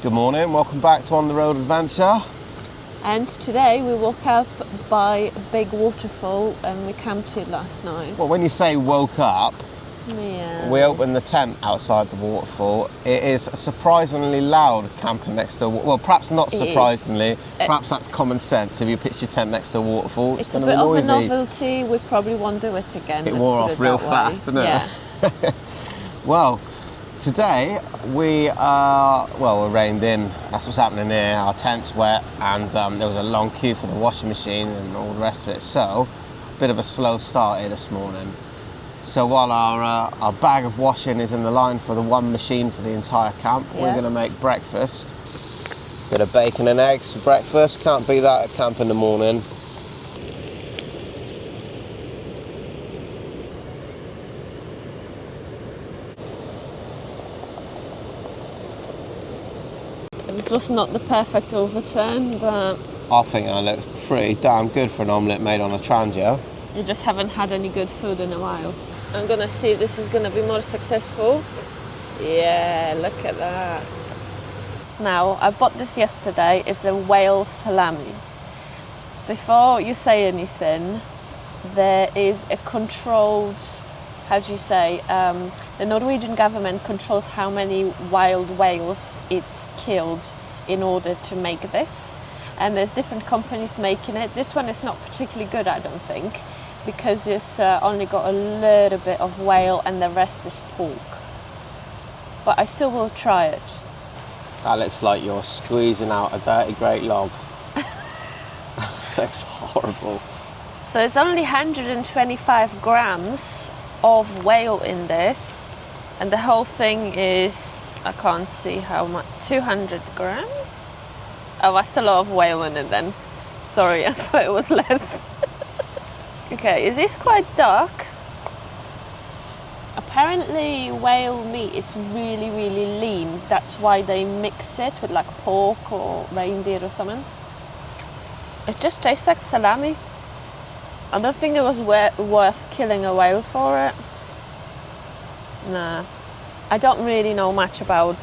Good morning, welcome back to On the Road Adventure. And today we woke up by a big waterfall and we camped here last night. Well, when you say woke up, yeah, we opened the tent outside the waterfall. It is surprisingly loud camping next to, well, perhaps not surprisingly, perhaps that's common sense. If you pitch your tent next to a waterfall, it's going to be noisy. It's a bit of a novelty, we probably won't do it again. It wore off real fast, didn't it? Yeah. Well, today we're rained in. That's what's happening here. Our tent's wet and there was a long queue for the washing machine and all the rest of it. So, a bit of a slow start here this morning. So while our bag of washing is in the line for the one machine for the entire camp, we're going to make breakfast. Bit of bacon and eggs for breakfast. Can't beat that at camp in the morning. This was not the perfect overturn, but I think that looks pretty damn good for an omelette made on a transia. you just haven't had any good food in a while. I'm gonna see if this is gonna be more successful. Yeah, look at that. Now, I bought this yesterday. It's a whale salami. Before you say anything, there is a controlled, how do you say, the Norwegian government controls how many wild whales it's killed in order to make this. And there's different companies making it. This one is not particularly good, I don't think, because it's only got a little bit of whale and the rest is pork. But I still will try it. That looks like you're squeezing out a dirty great log. That's horrible. So it's only 125 grams of whale in this, and the whole thing is, I can't see how much, 200 grams? Oh, that's a lot of whale in it then. Sorry, I thought it was less. Okay, is this quite dark? Apparently whale meat is really, really lean. That's why they mix it with like pork or reindeer or something. It just tastes like salami. I don't think it was worth killing a whale for it. Nah. I don't really know much about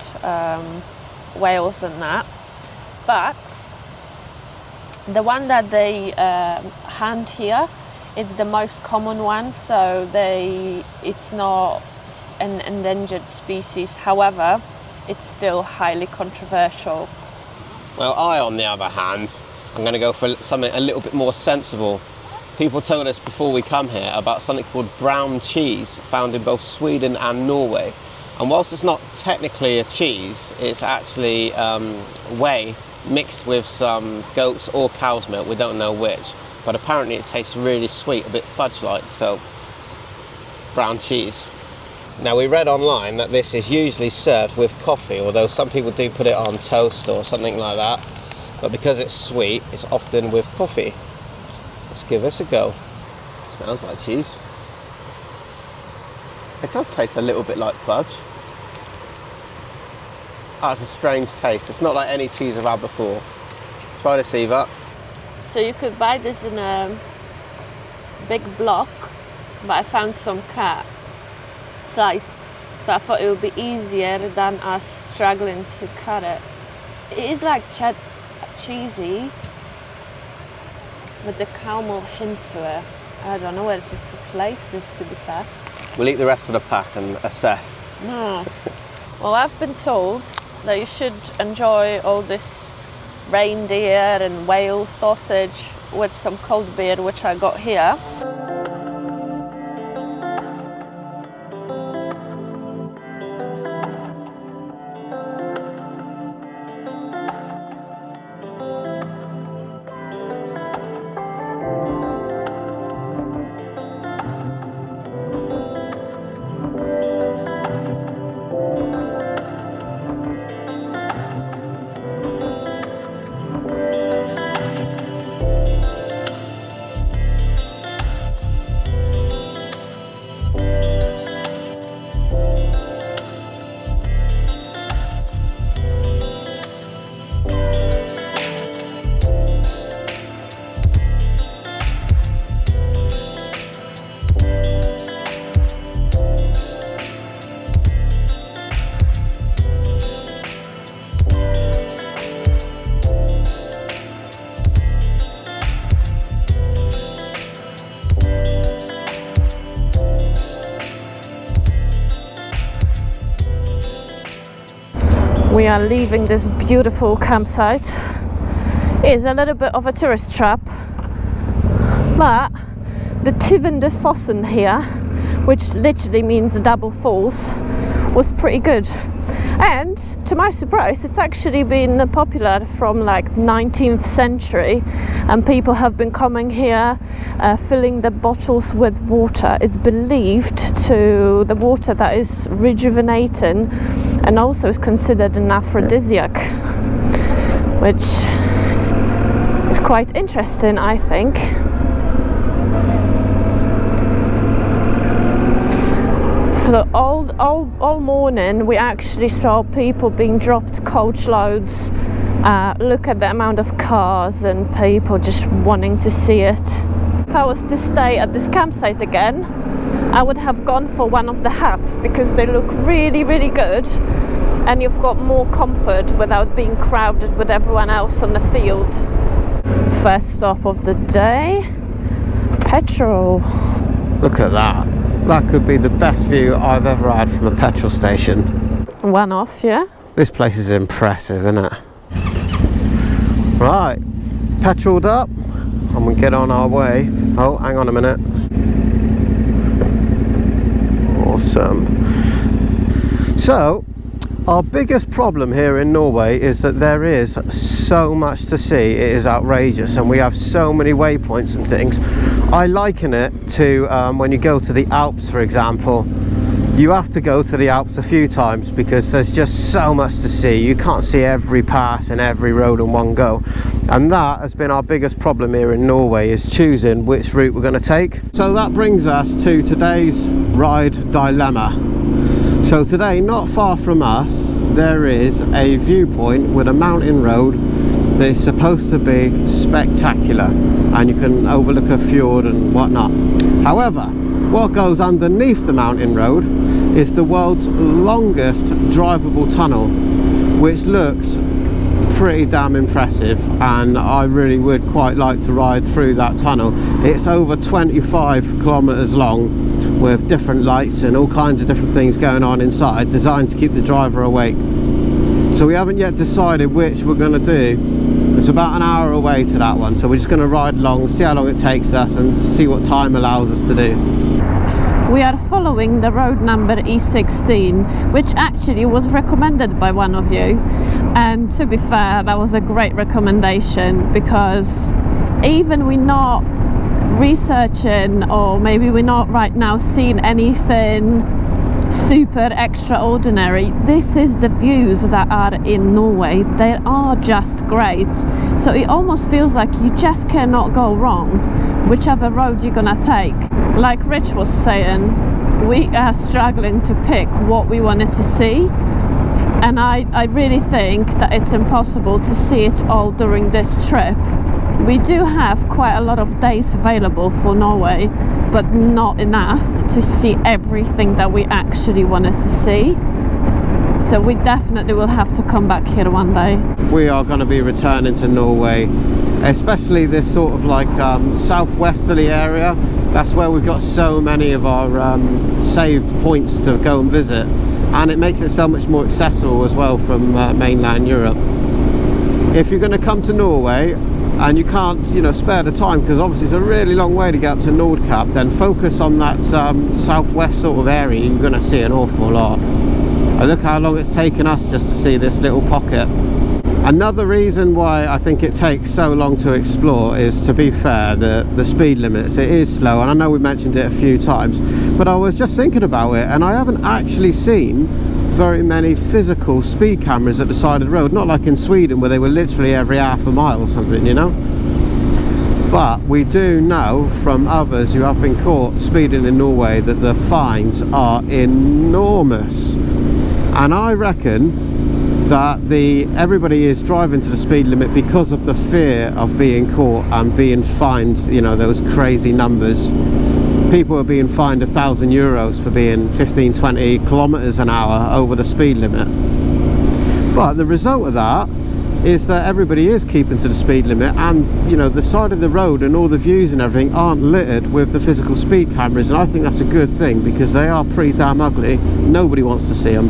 whales and that. But the one that they hunt here, it's the most common one, so it's not an endangered species. However, it's still highly controversial. Well, I, on the other hand, I'm going to go for something a little bit more sensible. People told us before we come here about something called brown cheese, found in both Sweden and Norway. And whilst it's not technically a cheese, it's actually whey mixed with some goat's or cow's milk, we don't know which. But apparently it tastes really sweet, a bit fudge-like, so brown cheese. Now, we read online that this is usually served with coffee, although some people do put it on toast or something like that. But because it's sweet, it's often with coffee. Let's give this a go. It smells like cheese. It does taste a little bit like fudge. Oh, it's a strange taste. It's not like any cheese I've had before. Try this, Eva. So you could buy this in a big block, but I found some cut sliced, so I thought it would be easier than us struggling to cut it. It is like cheesy with the caramel hint to it. I don't know where to place this, to be fair. We'll eat the rest of the pack and assess. No. Well, I've been told that you should enjoy all this reindeer and whale sausage with some cold beer, which I got here. We are leaving this beautiful campsite. It is a little bit of a tourist trap, but the Tvindefossen here, which literally means double falls, was pretty good. And to my surprise, it's actually been popular from like 19th century, and people have been coming here filling the bottles with water. It's believed to the water that is rejuvenating and also is considered an aphrodisiac, which is quite interesting, I think. For the all morning we actually saw people being dropped coach loads. Look at the amount of cars and people just wanting to see it. If I was to stay at this campsite again, I would have gone for one of the huts because they look really, really good, and you've got more comfort without being crowded with everyone else on the field. First stop of the day, petrol. Look at that. That could be the best view I've ever had from a petrol station. One off, yeah? This place is impressive, isn't it? Right, petroled up and we get on our way. Oh, hang on a minute. Awesome. So, our biggest problem here in Norway is that there is so much to see. It is outrageous, and we have so many waypoints and things. I liken it to when you go to the Alps, for example. You have to go to the Alps a few times because there's just so much to see. You can't see every pass and every road in one go, and that has been our biggest problem here in Norway, is choosing which route we're going to take. So that brings us to today's ride dilemma. So today, not far from us, there is a viewpoint with a mountain road that is supposed to be spectacular, and you can overlook a fjord and whatnot. However, what goes underneath the mountain road is the world's longest drivable tunnel, which looks pretty damn impressive, and I really would quite like to ride through that tunnel. It's over 25 kilometers long, with different lights and all kinds of different things going on inside, designed to keep the driver awake. So we haven't yet decided which we're going to do. It's about an hour away to that one, so we're just going to ride along, see how long it takes us, and see what time allows us to do. We are following the road number E16, which actually was recommended by one of you, and to be fair, that was a great recommendation, because even we're not researching, or maybe we're not right now seeing anything super extraordinary, this is the views that are in Norway. They are just great, so it almost feels like you just cannot go wrong whichever road you're gonna take. Like Rich was saying, we are struggling to pick what we wanted to see, and I really think that it's impossible to see it all during this trip. We do have quite a lot of days available for Norway, but not enough to see everything that we actually wanted to see. So we definitely will have to come back here one day. We are going to be returning to Norway, especially this sort of like southwesterly area. That's where we've got so many of our saved points to go and visit, and it makes it so much more accessible as well from mainland Europe. If you're going to come to Norway and you can't, you know, spare the time, because obviously it's a really long way to get up to NordKapp, then focus on that southwest sort of area. You're going to see an awful lot. And look how long it's taken us just to see this little pocket. Another reason why I think it takes so long to explore is, to be fair, the speed limits. It is slow, and I know we mentioned it a few times, but I was just thinking about it, and I haven't actually seen very many physical speed cameras at the side of the road, not like in Sweden where they were literally every half a mile or something, you know. But we do know from others who have been caught speeding in Norway that the fines are enormous, and I reckon that everybody is driving to the speed limit because of the fear of being caught and being fined, you know, those crazy numbers. People are being fined €1,000 for being 15-20 kilometers an hour over the speed limit. But the result of that is that everybody is keeping to the speed limit, and you know, the side of the road and all the views and everything aren't littered with the physical speed cameras, and I think that's a good thing because they are pretty damn ugly. Nobody wants to see them.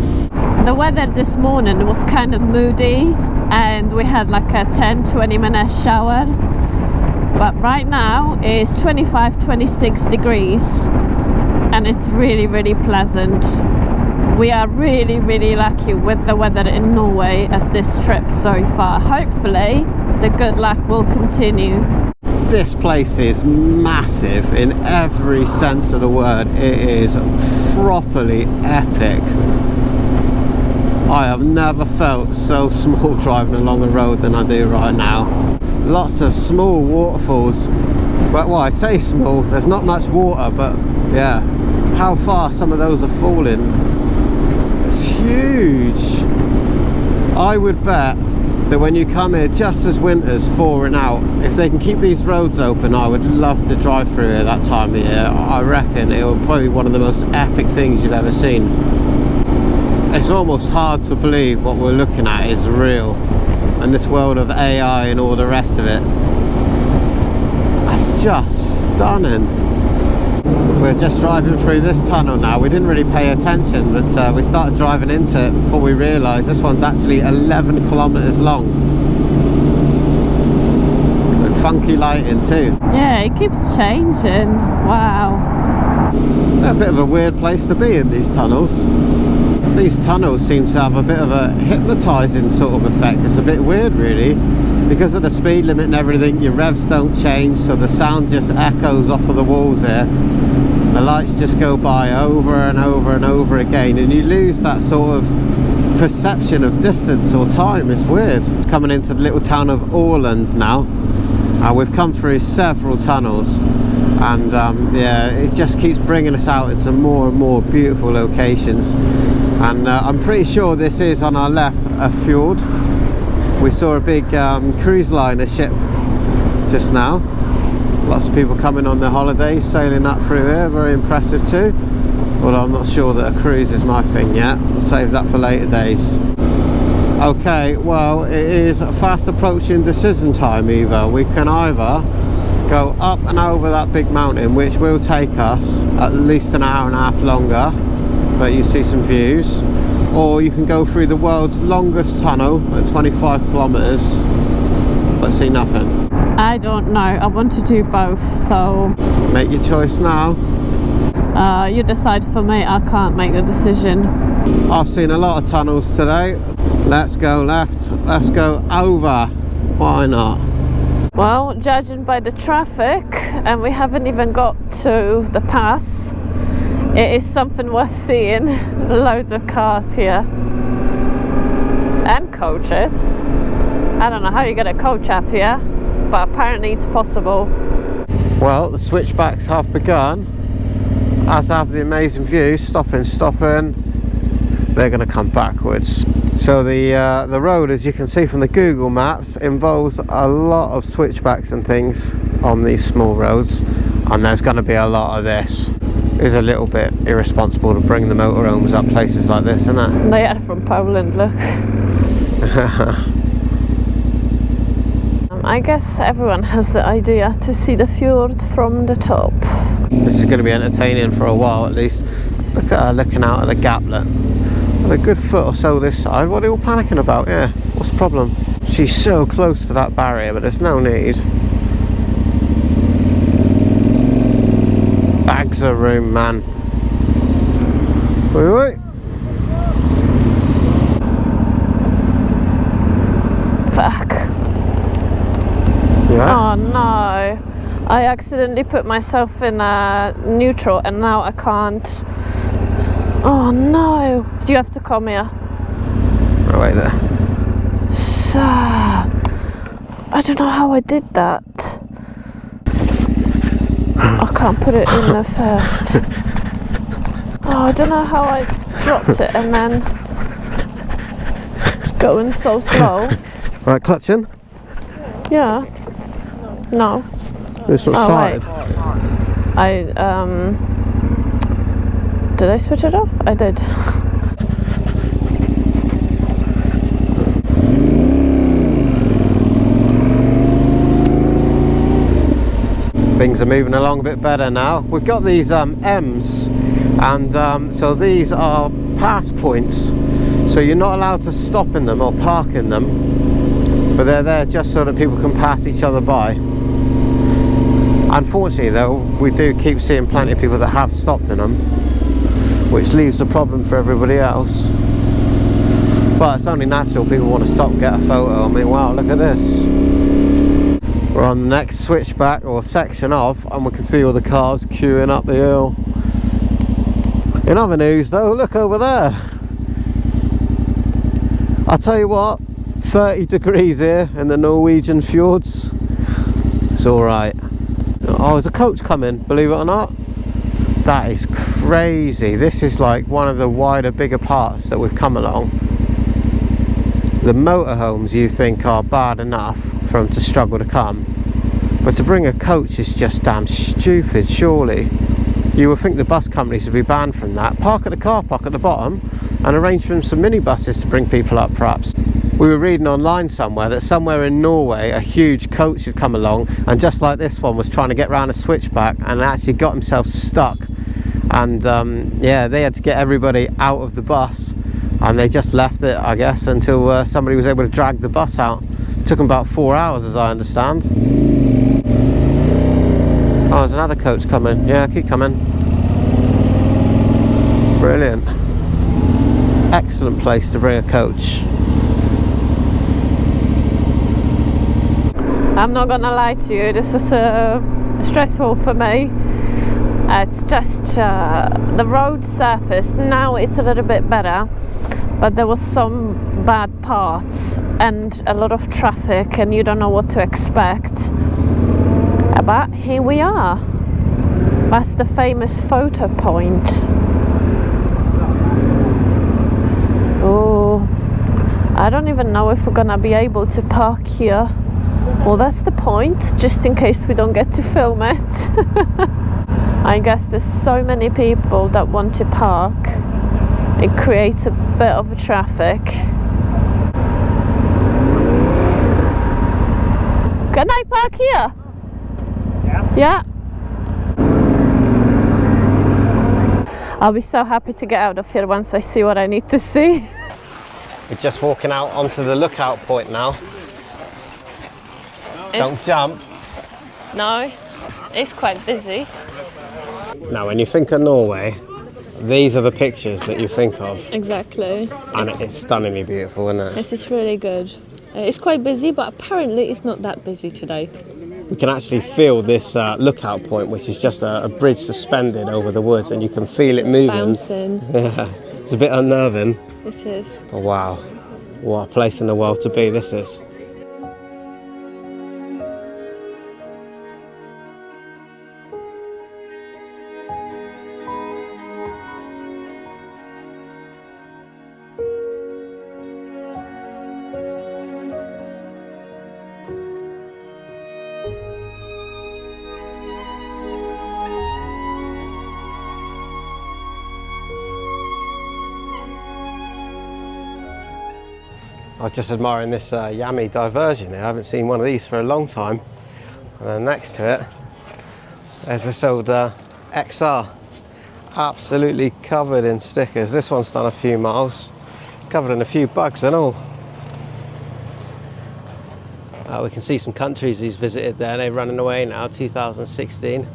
The weather this morning was kind of moody and we had like a 10-20 minute shower, but right now it's 25-26 degrees and it's really, really pleasant. We are really, really lucky with the weather in Norway at this trip so far. Hopefully the good luck will continue. This place is massive in every sense of the word. It is properly epic. I have never felt so small driving along a road than I do right now. Lots of small waterfalls. Well, I say small, there's not much water, but yeah, how far some of those are falling. It's huge. I would bet that when you come here just as winter's thawing out, if they can keep these roads open, I would love to drive through here that time of year. I reckon it will probably be one of the most epic things you've ever seen. It's almost hard to believe what we're looking at is real, and this world of AI and all the rest of it. That's just stunning. We're just driving through this tunnel now. We didn't really pay attention, but we started driving into it before we realised this one's actually 11 kilometres long. And funky lighting too. Yeah, it keeps changing. Wow. They're a bit of a weird place to be in, these tunnels. These tunnels seem to have a bit of a hypnotising sort of effect. It's a bit weird really. Because of the speed limit and everything, your revs don't change, so the sound just echoes off of the walls here. The lights just go by over and over and over again, and you lose that sort of perception of distance or time. It's weird. Coming into the little town of Aurland now. We've come through several tunnels, and yeah, it just keeps bringing us out into more and more beautiful locations. And I'm pretty sure this is on our left a fjord. We saw a big cruise liner ship just now. Lots of people coming on their holidays, sailing up through here. Very impressive too. Although I'm not sure that a cruise is my thing yet. I'll save that for later days. Okay, well, it is fast approaching decision time. Either we can either go up and over that big mountain, which will take us at least an hour and a half longer, but you see some views, or you can go through the world's longest tunnel at 25 kilometers but see nothing. I don't know. I want to do both, so make your choice now. You decide for me. I can't make the decision. I've seen a lot of tunnels today. Let's go left, let's go over. Why not? Well, judging by the traffic, and we haven't even got to the pass, it is something worth seeing. Loads of cars here and coaches. I don't know how you get a coach up here, but apparently it's possible. Well, the switchbacks have begun, as have the amazing views. Stopping. They're going to come backwards. So the road, as you can see from the Google Maps, involves a lot of switchbacks and things on these small roads, and there's going to be a lot of this. It's a little bit irresponsible to bring the motorhomes up places like this, isn't it? They are from Poland, look. I guess everyone has the idea to see the fjord from the top. This is going to be entertaining for a while at least. Look at her looking out at the gaplet. And a good foot or so this side. What are they all panicking about? Yeah, what's the problem? She's so close to that barrier, but there's no need. Bags of room, man. Wait. Fuck. Yeah. Oh no. I accidentally put myself in neutral and now I can't. Oh no. So you have to come here. Oh, wait there. So, I don't know how I did that. I can't put it in there first. Oh, I don't know how I dropped it and then it's going so slow. Right, clutching? Yeah. No. This one's started. Wait. Did I switch it off? I did. Things are moving along a bit better now. We've got these M's, and so these are pass points, so you're not allowed to stop in them or park in them, but they're there just so that people can pass each other by. Unfortunately though, we do keep seeing plenty of people that have stopped in them, which leaves a problem for everybody else. But it's only natural people want to stop and get a photo. I mean, wow, look at this. We're on the next switchback or section of, and we can see all the cars queuing up the hill. In other news though, look over there. I'll tell you what, 30 degrees here in the Norwegian fjords. It's alright. Oh, there's a coach coming, believe it or not. That is crazy. This is like one of the wider, bigger parts that we've come along. The motorhomes you think are bad enough for them to struggle to come, but to bring a coach is just damn stupid, surely. You would think the bus companies would be banned from that. Park at the car park at the bottom and arrange for some minibuses to bring people up perhaps. We were reading online somewhere that somewhere in Norway a huge coach had come along, and just like this one was trying to get around a switchback and actually got himself stuck, and yeah, they had to get everybody out of the bus, and they just left it, I guess, until somebody was able to drag the bus out. It took them about 4 hours, as I understand. Oh, there's another coach coming. Yeah, keep coming. Brilliant. Excellent place to bring a coach. I'm not gonna lie to you, this was stressful for me. It's just the road surface, now it's a little bit better, but there was some bad parts and a lot of traffic and you don't know what to expect. But here we are. That's the famous photo point. Oh, I don't even know if we're gonna be able to park here. Well, that's the point, just in case we don't get to film it. I guess there's so many people that want to park. It creates a bit of a traffic. Can I park here? Yeah. I'll be so happy to get out of here once I see what I need to see. We're just walking out onto the lookout point now. Don't jump. No, it's quite busy. Now, when you think of Norway, these are the pictures that you think of. Exactly. And it's stunningly beautiful, isn't it? Yes, it's really good. It's quite busy, but apparently it's not that busy today. We can actually feel this lookout point, which is just a bridge suspended over the woods, and you can feel it moving. Bouncing. Yeah, it's a bit unnerving. It is. But wow, what a place in the world to be this is. I was just admiring this Yamaha diversion here. I haven't seen one of these for a long time. And then next to it, there's this old XR, absolutely covered in stickers. This one's done a few miles, covered in a few bugs and all. We can see some countries he's visited there. They're running away now, 2016.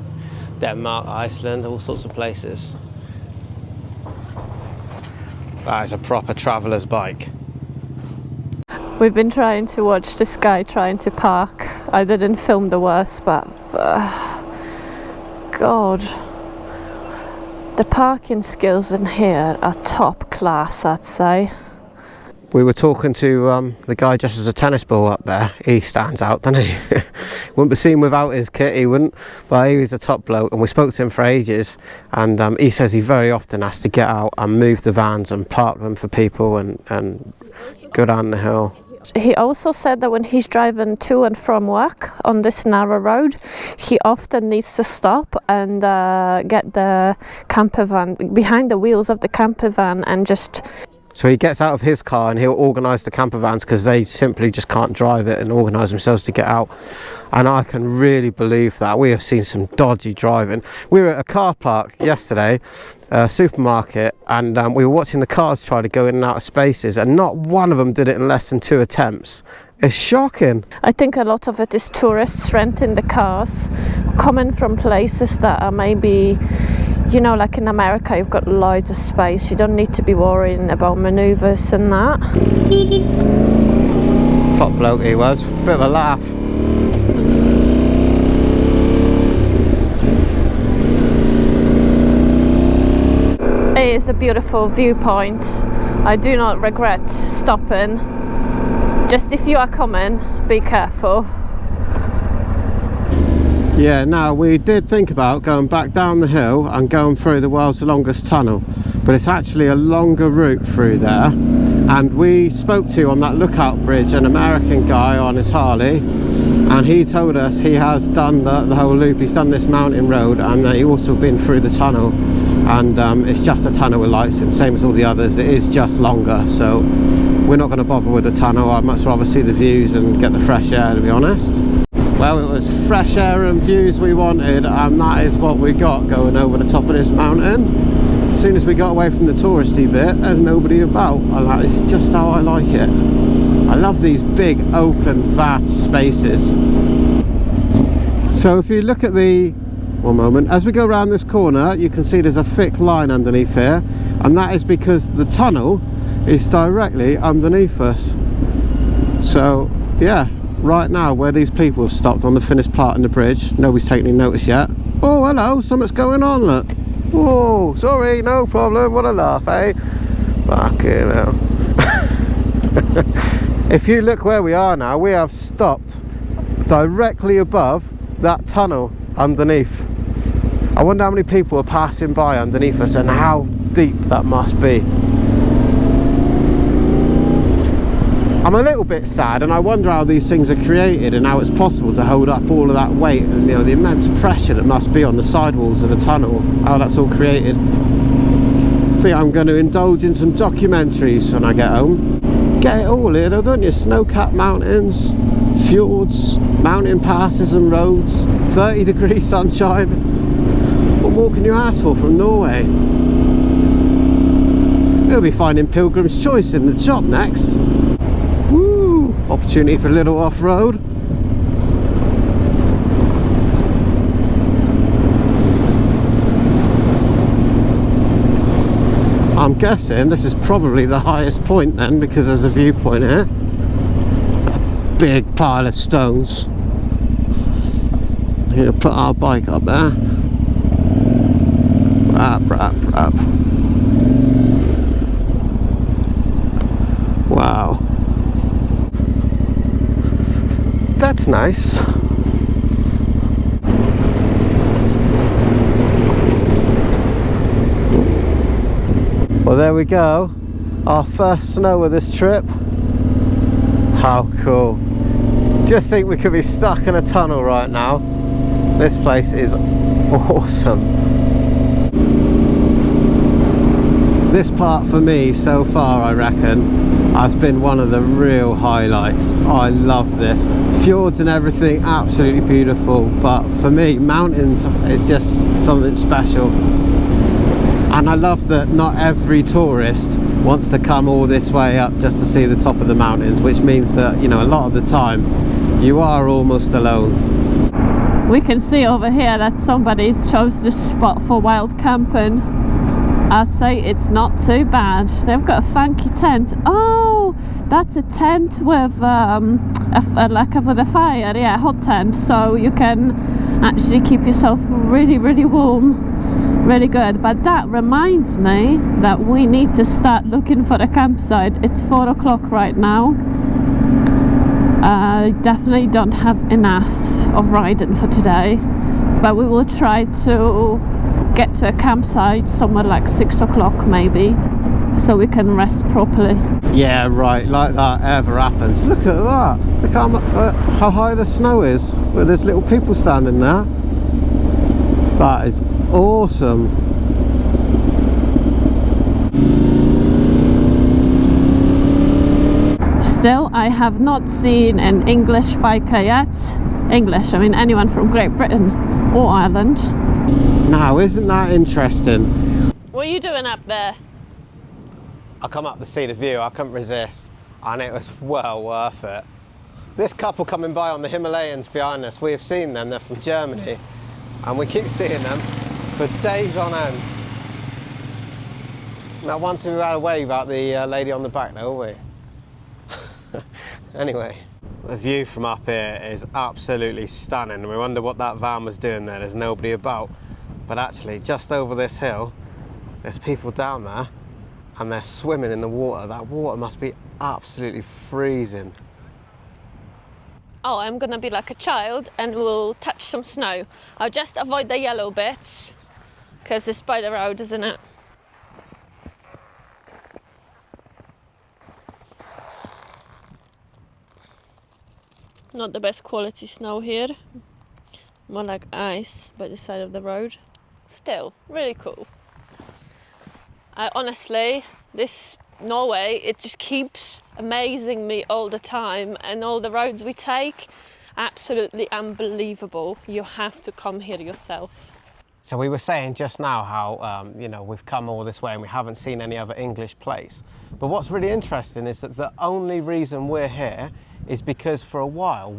Denmark, Iceland, all sorts of places. That is a proper traveller's bike. We've been trying to watch this guy trying to park. I didn't film the worst, but God, the parking skills in here are top class, I'd say. We were talking to the guy just as a tennis ball up there. He stands out, doesn't he? Wouldn't be seen without his kit, he wouldn't. But he was a top bloke, and we spoke to him for ages. And he says he very often has to get out and move the vans and park them for people and go down the hill. He also said that when he's driving to and from work on this narrow road, he often needs to stop and get the camper van behind the wheels of the camper van and just So he gets out of his car and he'll organise the camper vans because they simply just can't drive it and organise themselves to get out. And I can really believe that. We have seen some dodgy driving. We were at a car park yesterday, a supermarket, and we were watching the cars try to go in and out of spaces, and not one of them did it in less than 2 attempts. It's shocking. I think a lot of it is tourists renting the cars, coming from places that are maybe, you know, like in America, you've got loads of space. You don't need to be worrying about manoeuvres and that. Top bloke he was. Bit of a laugh. It is a beautiful viewpoint. I do not regret stopping. Just if you are coming, be careful. Yeah, now we did think about going back down the hill and going through the world's longest tunnel, but it's actually a longer route through there. And we spoke to, on that lookout bridge, an American guy on his Harley, and he told us he has done the whole loop. He's done this mountain road, and he's also been through the tunnel. And it's just a tunnel with lights in, same as all the others. It is just longer, so we're not going to bother with the tunnel. I'd much rather see the views and get the fresh air, to be honest. Well, it was fresh air and views we wanted, and that is what we got going over the top of this mountain. As soon as we got away from the touristy bit, there's nobody about, and that is just how I like it. I love these big, open, vast spaces. So if you look at the... one moment, as we go around this corner, you can see there's a thick line underneath here, and that is because the tunnel is directly underneath us. So yeah, right now where these people have stopped on the finished part in the bridge, nobody's taken any notice yet. Oh hello, something's going on, look. Oh sorry, no problem, what a laugh, eh? Fucking hell. If you look where we are now, we have stopped directly above that tunnel underneath. I wonder how many people are passing by underneath us and how deep that must be. I'm a little bit sad, and I wonder how these things are created and how it's possible to hold up all of that weight and, you know, the immense pressure that must be on the sidewalls of the tunnel, how that's all created. I think I'm going to indulge in some documentaries when I get home. Get it all here though, don't you? Snow-capped mountains, fjords, mountain passes and roads, 30-degree sunshine. What more can you ask for from Norway? We'll be finding Pilgrim's Choice in the shop next. Woo! Opportunity for a little off-road. I'm guessing this is probably the highest point then, because there's a viewpoint here. A big pile of stones. I'm going to put our bike up there. Rap. Wow. That's nice. Well, there we go. Our first snow of this trip. How cool. Just think we could be stuck in a tunnel right now. This place is awesome. This part for me so far, I reckon, has been one of the real highlights. I love this. Fjords and everything, absolutely beautiful, but for me, mountains is just something special. And I love that not every tourist wants to come all this way up just to see the top of the mountains, which means that, you know, a lot of the time you are almost alone. We can see over here that somebody chose this spot for wild camping. I'd say it's not too bad. They've got a funky tent. Oh, that's a tent with with a fire, yeah, hot tent, so you can actually keep yourself really warm, really good. But that reminds me that we need to start looking for the campsite. It's 4 o'clock right now. I definitely don't have enough of riding for today, but we will try to get to a campsite somewhere like 6 o'clock maybe, so we can rest properly. Yeah, right, like that ever happens. Look at that. Look how high the snow is, where there's little people standing there. That is awesome. Still, I have not seen an English biker yet. English, I mean anyone from Great Britain or Ireland. Now, isn't that interesting? What are you doing up there? I come up to see the view, I couldn't resist, and it was well worth it. This couple coming by on the Himalayas behind us, we have seen them, they're from Germany, and we keep seeing them for days on end. Not once we had a wave at the lady on the back though, we? Anyway, the view from up here is absolutely stunning. We wonder what that van was doing there, there's nobody about. But actually, just over this hill, there's people down there, and they're swimming in the water. That water must be absolutely freezing. Oh, I'm gonna be like a child and we'll touch some snow. I'll just avoid the yellow bits, because it's by the road, isn't it? Not the best quality snow here. More like ice by the side of the road. Still, really cool. Honestly, this Norway, it just keeps amazing me all the time, and all the roads we take, absolutely unbelievable. You have to come here yourself. So we were saying just now how, you know, we've come all this way and we haven't seen any other English place. But what's really interesting is that the only reason we're here is because for a while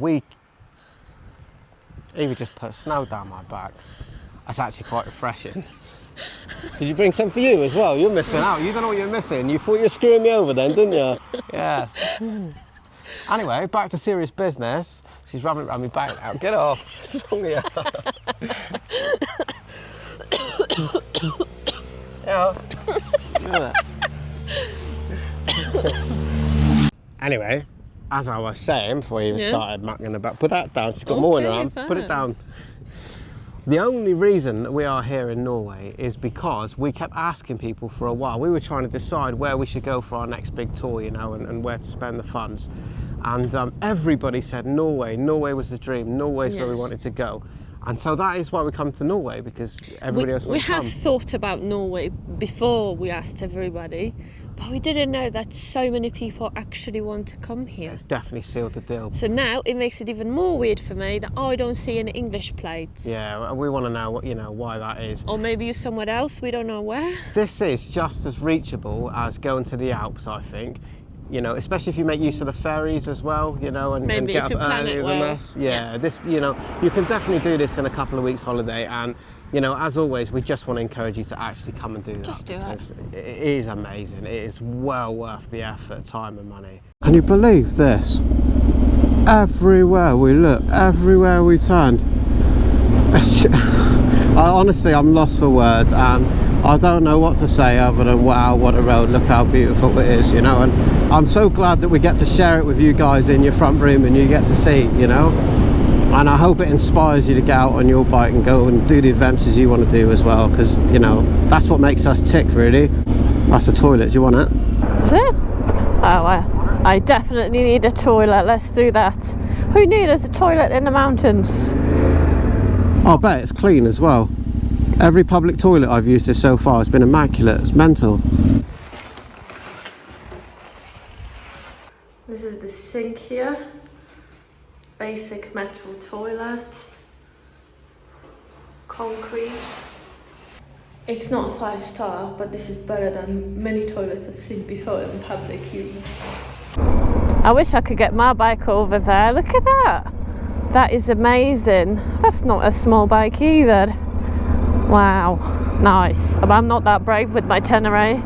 Eva just put snow down my back. That's actually quite refreshing. Did you bring some for you as well? You're missing out. You don't know what you're missing. You thought you were screwing me over then, didn't you? Yes. Anyway, back to serious business. She's rubbing it around my back now. Get off. What's wrong with you? Anyway, as I was saying before you even started mucking about, put that down. She's got more in her arm. Put it down. The only reason that we are here in Norway is because we kept asking people for a while. We were trying to decide where we should go for our next big tour, you know, and where to spend the funds. And everybody said Norway. Norway was the dream. Norway's where we wanted to go. And so that is why we come to Norway, because everybody else wants to come. We have thought about Norway before we asked everybody, but we didn't know that so many people actually want to come here. It definitely sealed the deal. So now it makes it even more weird for me that I don't see any English plates. Yeah, we want to know what, you know, why that is. Or maybe you're somewhere else, we don't know where. This is just as reachable as going to the Alps, I think. You know, especially if you make use of the ferries as well, you know, and get up earlier than us. Yeah, this, you know, you can definitely do this in a couple of weeks holiday, and, you know, as always, we just want to encourage you to actually come and do that. Just do it. It is amazing. It is well worth the effort, time and money. Can you believe this? Everywhere we look, everywhere we turn. Honestly, I'm lost for words, and I don't know what to say other than wow, what a road, look how beautiful it is, you know. And I'm so glad that we get to share it with you guys in your front room and you get to see, you know. And I hope it inspires you to get out on your bike and go and do the adventures you want to do as well, because, you know, that's what makes us tick, really. That's the toilet, do you want it? Is it? Oh, I definitely need a toilet, let's do that. Who knew there's a toilet in the mountains? I bet it's clean as well. Every public toilet I've used this so far has been immaculate. It's mental. This is the sink here. Basic metal toilet. Concrete. It's not a 5-star, but this is better than many toilets I've seen before in public use. I wish I could get my bike over there. Look at that. That is amazing. That's not a small bike either. Wow, nice. But I'm not that brave with my Tenere.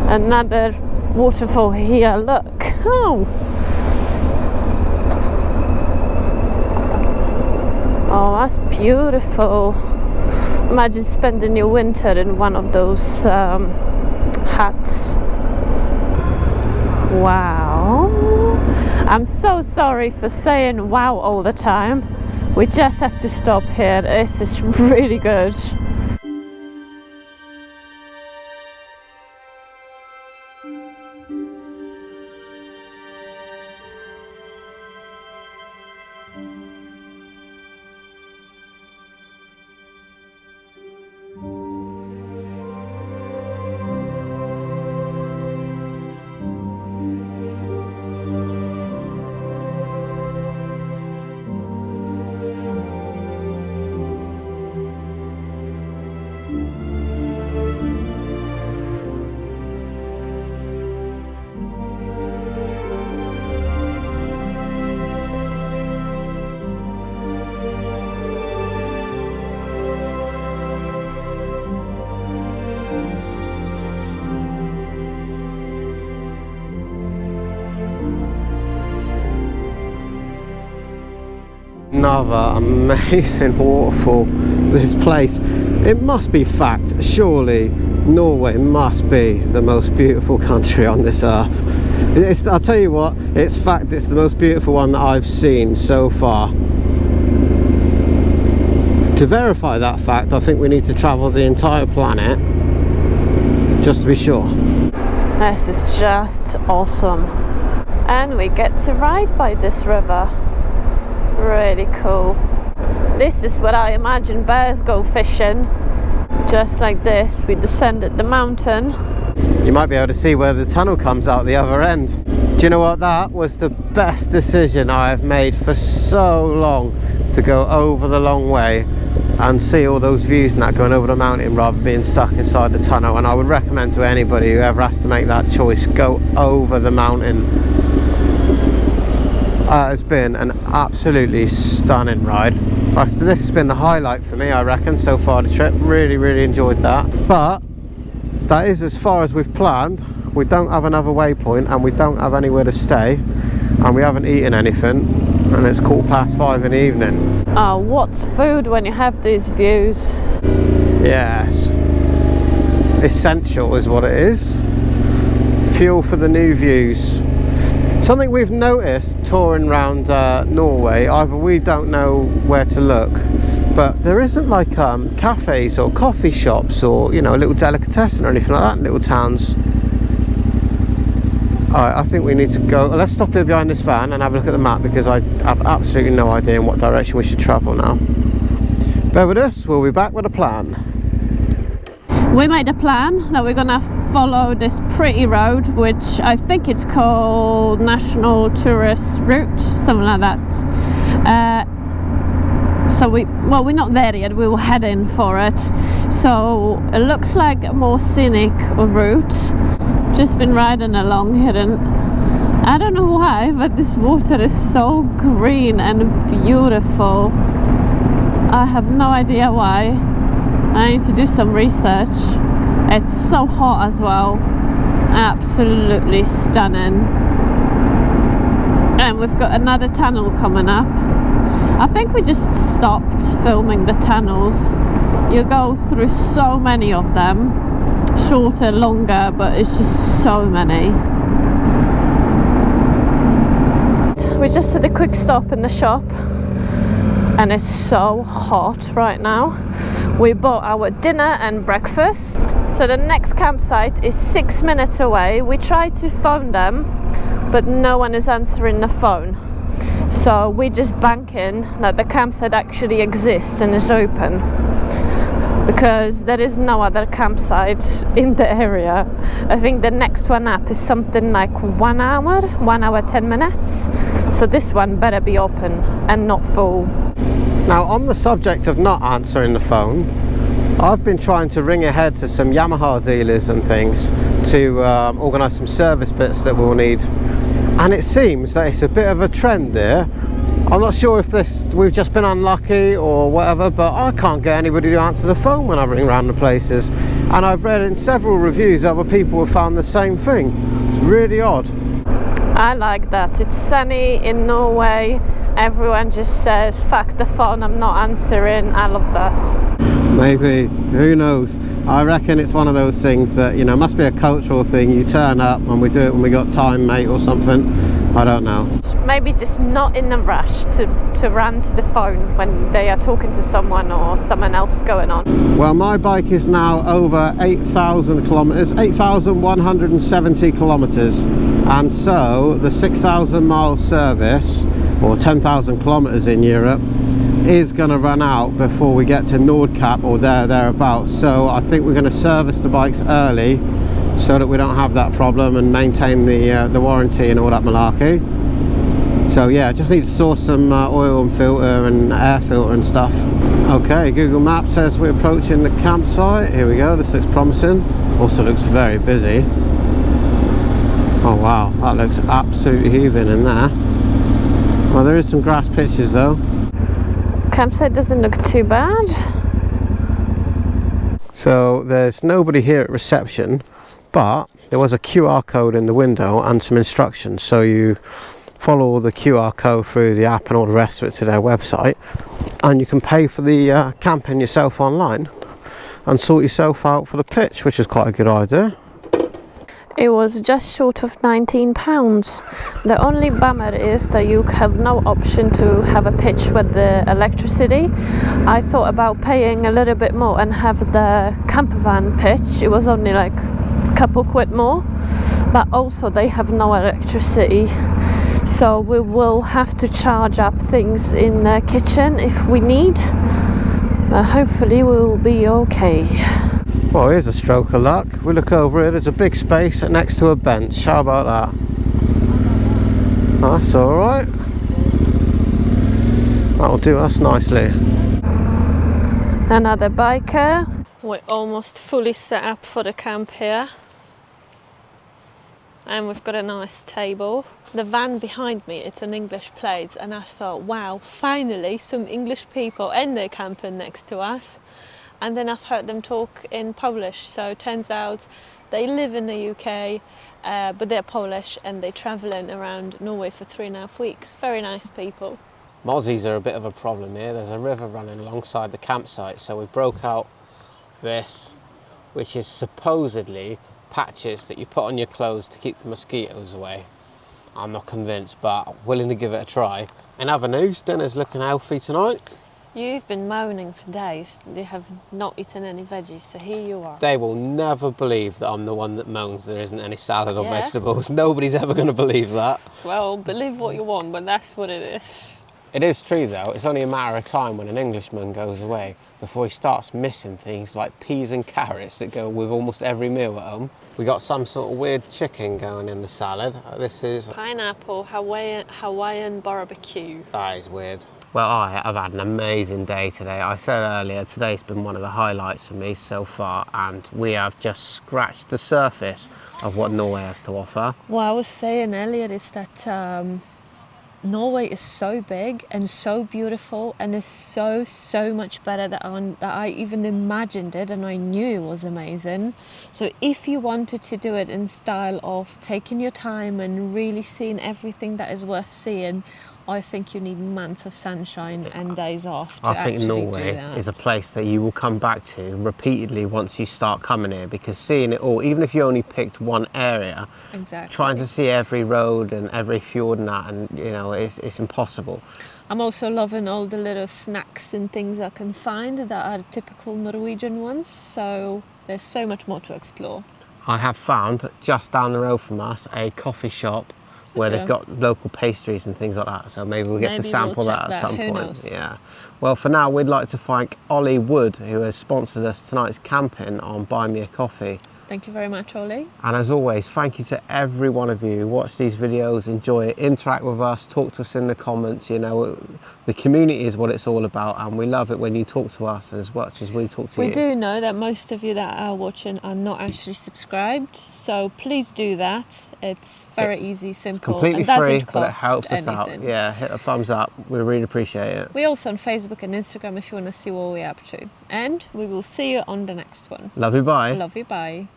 Another waterfall here, look. Oh. Oh, that's beautiful. Imagine spending your winter in one of those huts. Wow. I'm so sorry for saying wow all the time. We just have to stop here. This is really good. Another amazing waterfall. This place, it must be fact, surely Norway must be the most beautiful country on this earth. I'll tell you what, it's fact, it's the most beautiful one that I've seen so far. To verify that fact, I think we need to travel the entire planet just to be sure. This is just awesome. And we get to ride by this river. Really cool. This is what I imagine bears go fishing. Just like this, we descended the mountain. You might be able to see where the tunnel comes out the other end. Do you know what? That was the best decision I have made for so long, to go over the long way and see all those views and that going over the mountain rather than being stuck inside the tunnel. And I would recommend to anybody who ever has to make that choice, go over the mountain. It's been an absolutely stunning ride. This has been the highlight for me, I reckon, so far the trip. Really enjoyed that. But that is as far as we've planned. We don't have another waypoint and we don't have anywhere to stay, and we haven't eaten anything, and it's 5:15 in the evening. Oh, what's food when you have these views? Yes, essential is what it is. Fuel for the new views. Something we've noticed touring around Norway, either we don't know where to look, but there isn't like cafes or coffee shops or, you know, a little delicatessen or anything like that in little towns. Alright, I think we need to go. Let's stop here behind this van and have a look at the map, because I have absolutely no idea in what direction we should travel now. Bear with us, we'll be back with a plan. We made a plan that we're gonna follow this pretty road, which I think it's called National Tourist Route, something like that. So we're not there yet, we will head in for it. So it looks like a more scenic route. Just been riding along here, and I don't know why, but this water is so green and beautiful. I have no idea why. I need to do some research. It's so hot as well. Absolutely stunning. And we've got another tunnel coming up. I think we just stopped filming the tunnels. You go through so many of them. Shorter, longer, but it's just so many. We just had a quick stop in the shop, and it's so hot right now. We bought our dinner and breakfast. So the next campsite is 6 minutes away. We tried to phone them, but no one is answering the phone. So we just banking that the campsite actually exists and is open, because there is no other campsite in the area. I think the next one up is something like 1 hour 10 minutes. So this one better be open and not full. Now, on the subject of not answering the phone, I've been trying to ring ahead to some Yamaha dealers and things to organise some service bits that we'll need, and it seems that it's a bit of a trend there. I'm not sure if we've just been unlucky or whatever, but I can't get anybody to answer the phone when I ring around the places, and I've read in several reviews other people have found the same thing. It's really odd. I like that. It's sunny in Norway. Everyone just says, fuck the phone, I'm not answering. I love that. Maybe, who knows? I reckon it's one of those things that, you know, must be a cultural thing. You turn up and we do it when we got time, mate, or something. I don't know. Maybe just not in a rush to run to the phone when they are talking to someone or someone else going on. Well, my bike is now over 8,000 kilometers, 8,170 kilometers, and so the 6,000 mile service, or 10,000 kilometers in Europe, is going to run out before we get to NordKapp or thereabouts. So I think we're going to service the bikes early so that we don't have that problem and maintain the warranty and all that malarkey. So yeah, just need to source some oil and filter and air filter and stuff. Okay, Google Maps says we're approaching the campsite. Here we go, this looks promising. Also looks very busy. Oh wow, that looks absolutely heaving in there. Well, there is some grass pitches though. Campsite doesn't look too bad. So there's nobody here at reception, but there was a QR code in the window and some instructions. So you follow the QR code through the app and all the rest of it to their website, and you can pay for the camping yourself online and sort yourself out for the pitch, which is quite a good idea. It was just short of £19. The only bummer is that you have no option to have a pitch with the electricity. I thought about paying a little bit more and have the camper van pitch. It was only like a couple quid more, but also they have no electricity. So we will have to charge up things in the kitchen if we need. But hopefully we will be okay. Well, here's a stroke of luck. We look over here, there's a big space next to a bench. How about that? That's alright. That'll do us nicely. Another biker. We're almost fully set up for the camp here. And we've got a nice table. The van behind me, it's an English plate, and I thought, wow, finally some English people, and they're camping next to us. And then I've heard them talk in Polish, so it turns out they live in the UK, but they're Polish and they're travelling around Norway for 3.5 weeks. Very nice people. Mozzies are a bit of a problem here. There's a river running alongside the campsite, so we broke out this, which is supposedly patches that you put on your clothes to keep the mosquitoes away. I'm not convinced, but willing to give it a try. In other news, dinner's looking healthy tonight. You've been moaning for days. You have not eaten any veggies, so here you are. They will never believe that I'm the one that moans there isn't any salad or vegetables. Nobody's ever going to believe that. Well, believe what you want, but that's what it is. It is true though, it's only a matter of time when an Englishman goes away before he starts missing things like peas and carrots that go with almost every meal at home. We got some sort of weird chicken going in the salad. This is pineapple Hawaiian barbecue. That is weird. Well, I have had an amazing day today. I said earlier, today's been one of the highlights for me so far, and we have just scratched the surface of what Norway has to offer. What I was saying earlier is that Norway is so big and so beautiful, and is so much better than I even imagined it, and I knew it was amazing. So if you wanted to do it in style of taking your time and really seeing everything that is worth seeing, I think you need months of sunshine and days off to actually do that. I think Norway is a place that you will come back to repeatedly once you start coming here, because seeing it all, even if you only picked one area, trying to see every road and every fjord and that, and you know, it's impossible. I'm also loving all the little snacks and things I can find that are typical Norwegian ones, so there's so much more to explore. I have found just down the road from us a coffee shop where they've got local pastries and things like that, so maybe we'll get to sample that at some point. Yeah. Well, for now, we'd like to thank Ollie Wood, who has sponsored us tonight's camping on Buy Me a Coffee. Thank you very much, Ollie. And as always, thank you to every one of you who watch these videos, enjoy it, interact with us, talk to us in the comments. You know, the community is what it's all about, and we love it when you talk to us as much as we talk to you. We do know that most of you that are watching are not actually subscribed, so please do that. It's very easy, simple. It's completely free, but it helps us out. anything. Yeah, hit a thumbs up. We really appreciate it. We're also on Facebook and Instagram if you want to see what we're up to. And we will see you on the next one. Love you, bye. Love you, bye.